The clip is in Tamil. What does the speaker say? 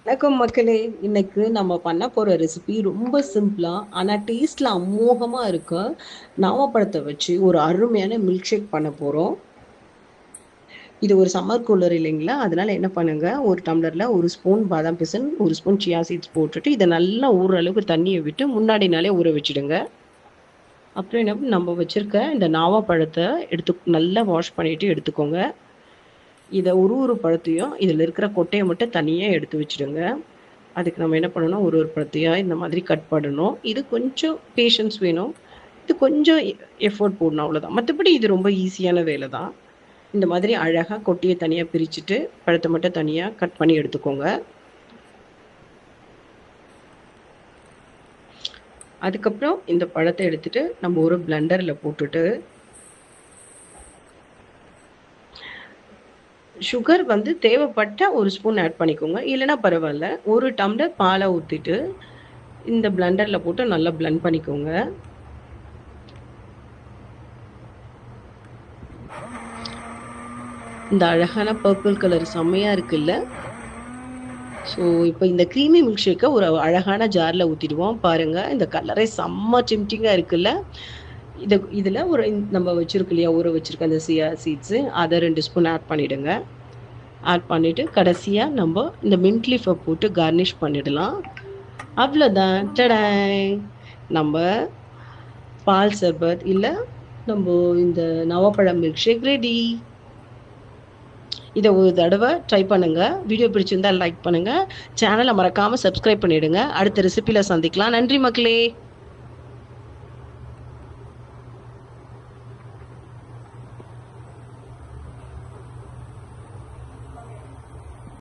வணக்கம் மக்களே. இன்னைக்கு நம்ம பண்ண போற ரெசிபி ரொம்ப சிம்பிளா ஆனா டேஸ்ட்ல அமோகமா இருக்கு. நாவப்பழத்தை வச்சு ஒரு அருமையான மில்க் ஷேக் பண்ண போறோம். இது ஒரு சம்மர் கூலர் இல்லைங்களா, அதனால என்ன பண்ணுங்க, ஒரு டம்ளர்ல ஒரு ஸ்பூன் பாதாம் பிசின், ஒரு ஸ்பூன் சியா சீட்ஸ் போட்டுட்டு இதை நல்லா ஊற அளவுக்கு தண்ணியை விட்டு முன்னாடி நாளே ஊற வச்சிடுங்க. அப்புறம் என்ன, நம்ம வச்சிருக்க இந்த நாவப்பழத்தை நல்லா வாஷ் பண்ணிட்டு எடுத்துக்கோங்க. இதை ஒரு பழத்தையும் இதில் இருக்கிற கொட்டையை மட்டும் தனியாக எடுத்து வச்சிடுங்க. அதுக்கு நம்ம என்ன பண்ணணும், ஒரு பழத்தையாக இந்த மாதிரி கட் பண்ணணும். இது கொஞ்சம் பேஷன்ஸ் வேணும். இது கொஞ்சம் எஃபோர்ட் போடணும், அவ்வளோதான். மற்றபடி இது ரொம்ப ஈஸியான வேலை தான். இந்த மாதிரி அழகாக கொட்டையை தனியாக பிரிச்சுட்டு பழத்தை மட்டும் தனியாக கட் பண்ணி எடுத்துக்கோங்க. அதுக்கப்புறம் இந்த பழத்தை எடுத்துட்டு நம்ம ஒரு பிளெண்டரில் போட்டுட்டு சுகர் வந்து தேவைப்பட்ட ஒரு ஸ்பூன் ஆட் பண்ணிக்கோங்க, இல்லைன்னா பரவாயில்ல. ஒரு டம்ளர் பாலை ஊற்றிட்டு இந்த பிளெண்டரில் போட்டு நல்லா பிளெண்ட் பண்ணிக்கோங்க. இந்த அழகான பர்பிள் கலர் செம்மையாக இருக்குல்ல. ஸோ இப்போ இந்த க்ரீமி மில்க் ஷேக்கை ஒரு அழகான ஜாரில் ஊற்றிடுவோம். பாருங்கள், இந்த கலரே செம்ம சிம்டிங்காக இருக்குல்ல. இதில் ஒரு நம்ம வச்சுருக்கு இல்லையா, ஊற வச்சுருக்க அந்த சியா சீட்ஸு, அதை 2 ஸ்பூன் ஆட் பண்ணிவிடுங்க. ஆட் பண்ணிவிட்டு கடைசியாக நம்ம இந்த மின்ட் லீஃபை போட்டு கார்னிஷ் பண்ணிடலாம். அவ்வளோதான், டடாய்! நம்ம பால் சர்பத் இல்லை நம்ம இந்த நவாப்பழம் மில்க் ஷேக் ரெடி. இதை ஒரு தடவை ட்ரை பண்ணுங்கள். வீடியோ பிடிச்சிருந்தால் லைக் பண்ணுங்கள். சேனலை மறக்காமல் சப்ஸ்கிரைப் பண்ணிவிடுங்க. அடுத்த ரெசிபியில் சந்திக்கலாம். நன்றி மக்களே.